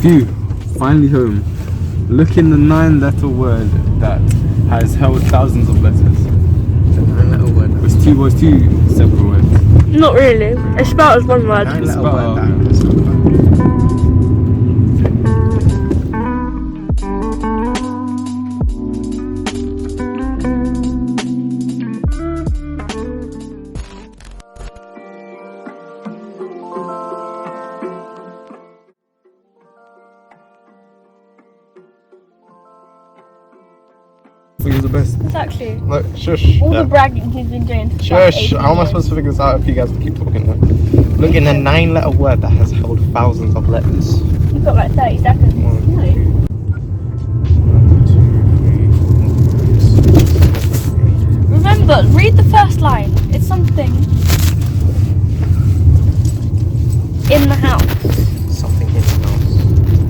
Phew, finally home. Look in the 9-letter word that has held thousands of letters. The 9-letter word. Was two separate words. Not really. It's spelled as one word. 9-letter word that I think it's the best. Exactly. Look, shush. All the bragging he's been doing. For Shush. about How am I 18 supposed to figure this out if you guys keep talking though? Look in the 9-letter word that has held thousands of letters. years. You've got like 30 seconds. No. 1, 2, 3, 4, 5, 6, 7, 8. Remember, read the first line. It's something in the house. Something in the house.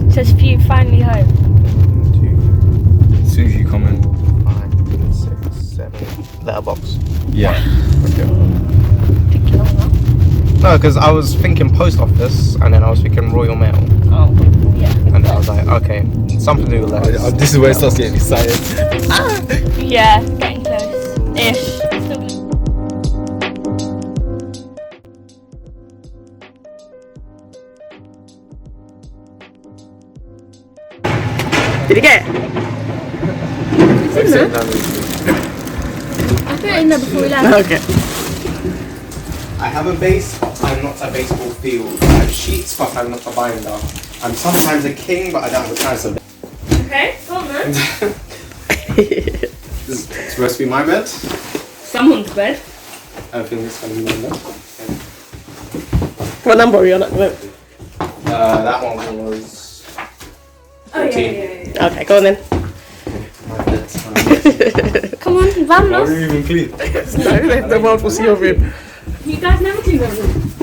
It says Phew, finally home. 1, As soon as you comment. 2, 5, 6, 7. Letterbox. Yeah. Okay. Took you long enough. No, because I was thinking post office and then I was thinking Royal Mail. Oh, yeah. And then I was like, okay, something to do with letters. This is where it starts getting excited. Yeah, getting close. Ish. Still good. Did you get it? It's in there. I put it in there before we left. Okay. I have a base, but I'm not a baseball field. I have sheets, but I'm not a binder. I'm sometimes a king, but I don't have a chance. Okay, go on then. This is supposed to be my bed. Someone's bed. I think this is going to be my bed. Okay. What number are you on at the moment? That one was 14. Yeah. Okay, go on then. My bedtime. Come on, Why are vamos. you even clean? No, the world will see your room. You guys never clean your room.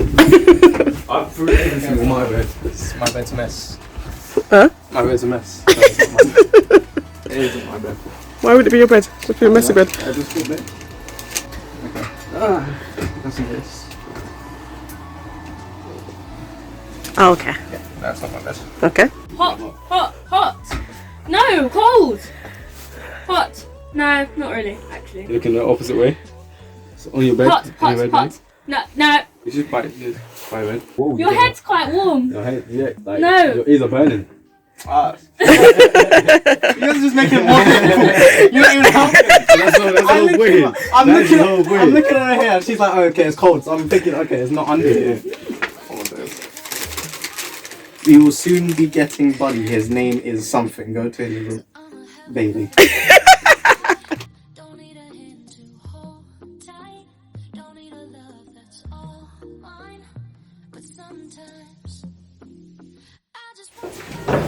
I threw everything in my bed. My bed's a mess. Huh? My bed's a mess. It isn't my bed. Why would it be your bed? It's just be a messy bed. I just put bed. Okay. That's this. Oh, okay. Yeah, that's not my bed. Okay. Hot. No, cold. Hot. No, not really, actually. You're looking the opposite way. So on your bed. Hot. No. You just bite your bed. Whoa, Your head's quite warm. Your head, yeah. Like, No. Your ears are burning. You guys are just making it more difficult. You're not even helping. That's so weird. I'm looking at her hair and she's like, oh, okay, it's cold. So I'm thinking, okay, it's not under here. We will soon be getting Buddy. His name is something. Go to his little baby.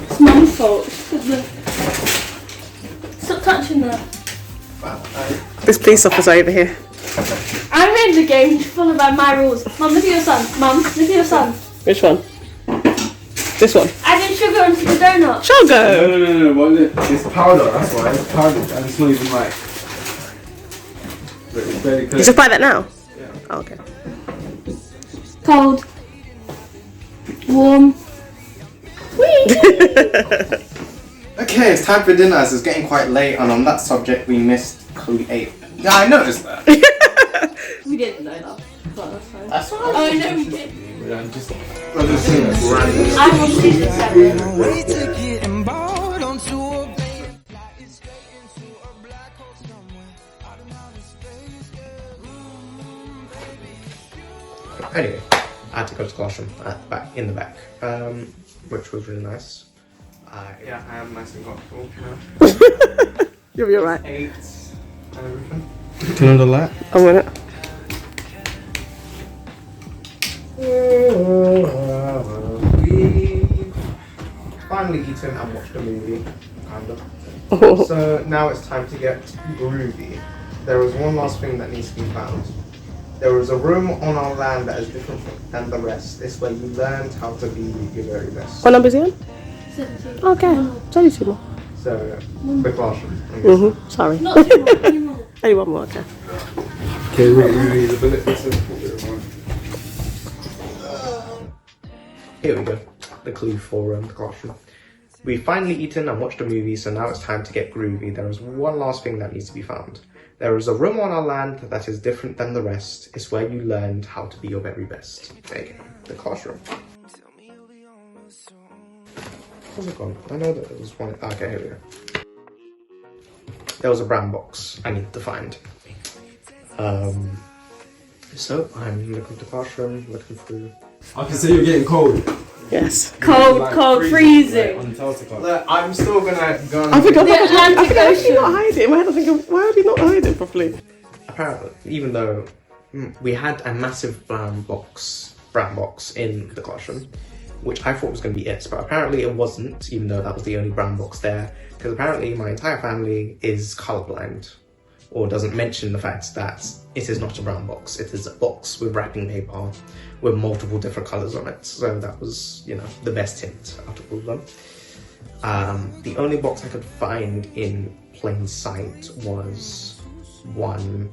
It's Mum's fault. Stop touching that. This police officer over here. I'm in the game to follow by my rules. Mum, look at your son. Mum, look at your son. Which one? This one. Adding sugar into the donut. Sugar! No. What is it? It's powder, that's why. It's powder and it's not even right. But it's very You just buy that now? Yeah. Oh, okay. Cold. Warm. Whee! Okay, it's time for dinner as it's getting quite late, and on that subject we missed create. Yeah, I noticed that. We didn't know that. But that's fine. That's fine. Oh no, we did. I'm just saying that's random. I'm on season 7. Way to get embarked onto a plane. Fly it straight into a black hole somewhere out of outer space. Baby. Anyway, I had to go to the classroom in the back, which was really nice. Yeah, I am nice and comfortable now. You'll be alright. 8 and everything. Turn on the light. I'm on it. We finally eaten and watched a movie, kind of. So now it's time to get groovy. There is one last thing that needs to be found. There is a room on our land that is different than the rest. It's where you learned how to be your very best. What number is he on? 17. Okay. It's only 2 more. So, the classroom. Sorry. Not too much anymore. Only 1 more, okay. Okay, wait, the bullet. Here we go. The clue for the classroom. We finally eaten and watched a movie, so now it's time to get groovy. There is one last thing that needs to be found. There is a room on our land that is different than the rest. It's where you learned how to be your very best. There you go, the classroom. Where's it gone? I know that there was one. Okay, here we go. There was a brown box I needed to find. So I'm looking at the classroom, looking through. I can see you're getting cold. Yes. Cold, freezing. Like Antarctica. Look, I'm still gonna go and I think I'm The Atlantic actually Ocean. not hide it. In my head I'm thinking, why would he not hide it properly? apparently, even though we had a massive brown box in the classroom, which I thought was going to be it, but apparently it wasn't, even though that was the only brown box there, because apparently my entire family is colorblind, or doesn't mention the fact that it is not a brown box. It is a box with wrapping paper with multiple different colors on it. So that was, you know, the best hint out of all of them. The only box I could find in plain sight was one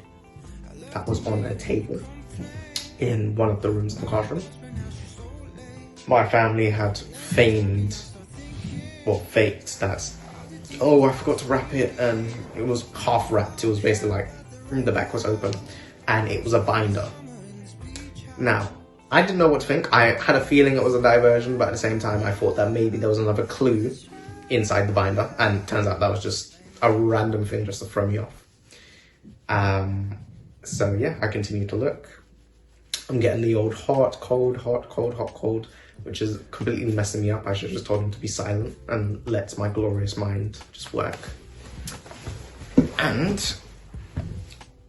that was on a table in one of the rooms of the classroom. My family had faked that, oh, I forgot to wrap it, and it was half wrapped. It was basically like the back was open and it was a binder. Now, I didn't know what to think. I had a feeling it was a diversion, but at the same time I thought that maybe there was another clue inside the binder, and it turns out that was just a random thing just to throw me off. So yeah, I continued to look. I'm getting the old hot, cold, which is completely messing me up. I should have just told him to be silent and let my glorious mind just work. And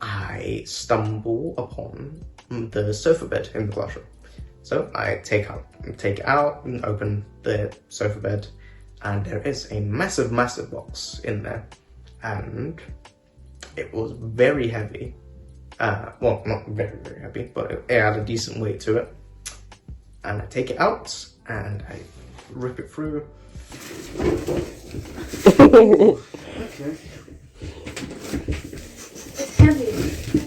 I stumble upon the sofa bed in the classroom. So I take it out and open the sofa bed, and there is a massive box in there, and it was very heavy. Well, not very heavy, but it had a decent weight to it. And I take it out and I rip it through. Okay. It's heavy.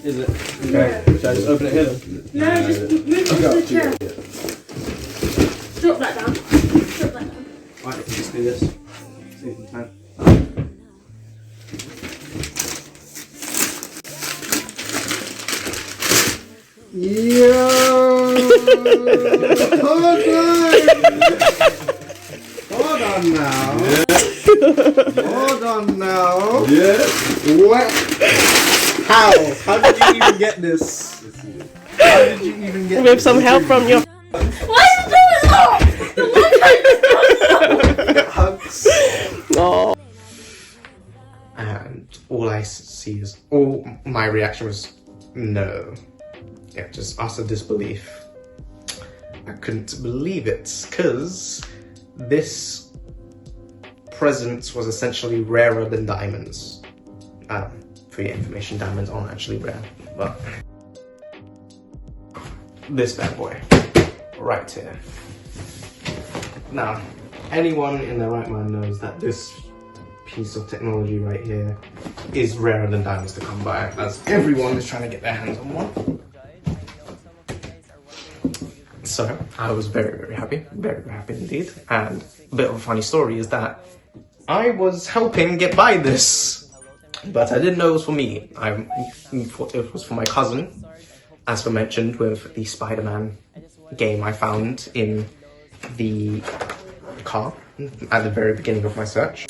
Is it? Okay. Should I just open it here then? No, just move it to the chair. Drop that down. Drop that down. Right, let's just do this. See if we can. Yo! Hold on now. Hold on now. Yeah. What? How? How did you even get this? How did you even get With some help from your... Why are you doing that? The one hugs? Oh. And all I see is, all my reaction was no. Yeah, just utter disbelief. I couldn't believe it, because this present was essentially rarer than diamonds. For your information, diamonds aren't actually rare, but this bad boy, right here. Now, anyone in their right mind knows that this piece of technology right here is rarer than diamonds to come by, as everyone is trying to get their hands on one. So I was very happy, very happy indeed. And a bit of a funny story is that I was helping get by this, but I didn't know it was for me. I thought it was for my cousin, as mentioned with the Spider-Man game I found in the car at the very beginning of my search.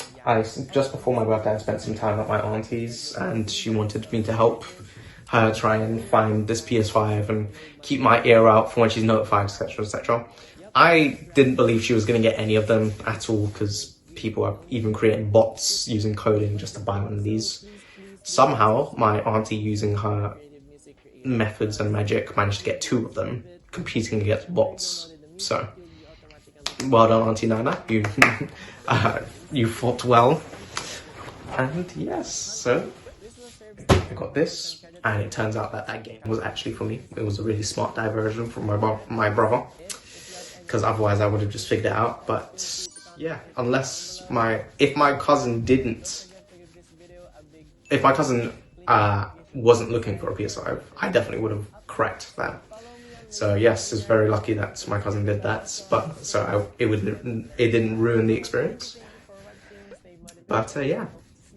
Just before my birthday, I spent some time at my auntie's, and she wanted me to help her try and find this PS5 and keep my ear out for when she's notified, etc, etc. I didn't believe she was going to get any of them at all, because people are even creating bots using coding just to buy one of these. Somehow, my auntie, using her methods and magic, managed to get 2 of them, competing against bots. So, well done, Auntie Nana. You, you fought well. And yes, so I got this, and it turns out that that game was actually for me. It was a really smart diversion from my brother, because otherwise I would have just figured it out. But yeah, unless if my cousin wasn't looking for a PS5, I definitely would have cracked that. So yes, it's very lucky that my cousin did that, but so it didn't ruin the experience. But yeah,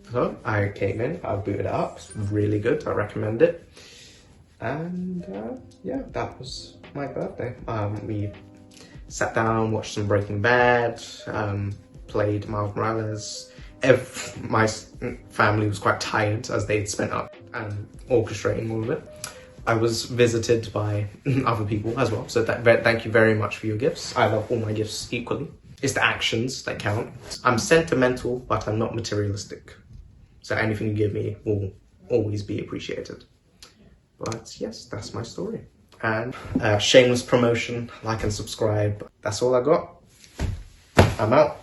so I came in, I booted it up, it's really good, I recommend it. And yeah, that was my birthday. We sat down, watched some Breaking Bad, played Miles Morales. My family was quite tired as they'd spent up orchestrating all of it. I was visited by other people as well, so thank you very much for your gifts. I love all my gifts equally. It's the actions that count. I'm sentimental, but I'm not materialistic. So anything you give me will always be appreciated. But yes, that's my story. And shameless promotion, like and subscribe. That's all I got. I'm out.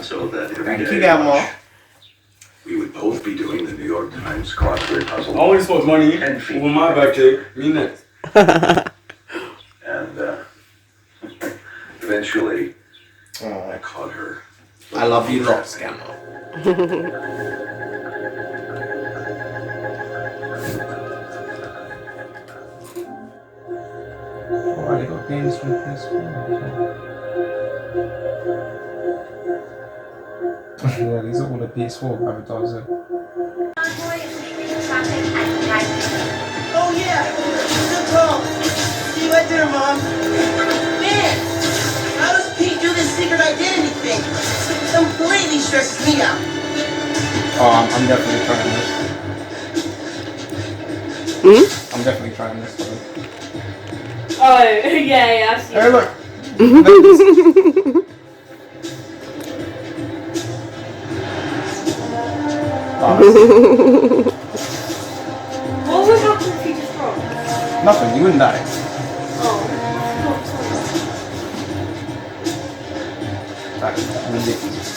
So that every Thank day you, Grandma. we would both be doing the New York Times crossword puzzle. I always put money 10 feet. over my birthday. Me next. And eventually, I Oh, caught her. I love you lots, Grandma. Oh, I got games from PS4. Yeah, these are all the PS4 avatars. Oh yeah, good call. See you at dinner, Mom. Man, how does Pete do this secret identity thing? It completely stresses me out. Oh, I'm definitely trying this. I'm definitely trying this one. Oh, yeah, I've seen Hey, look! What would happen if you just broke? Nothing, you wouldn't die. Oh. That is ridiculous.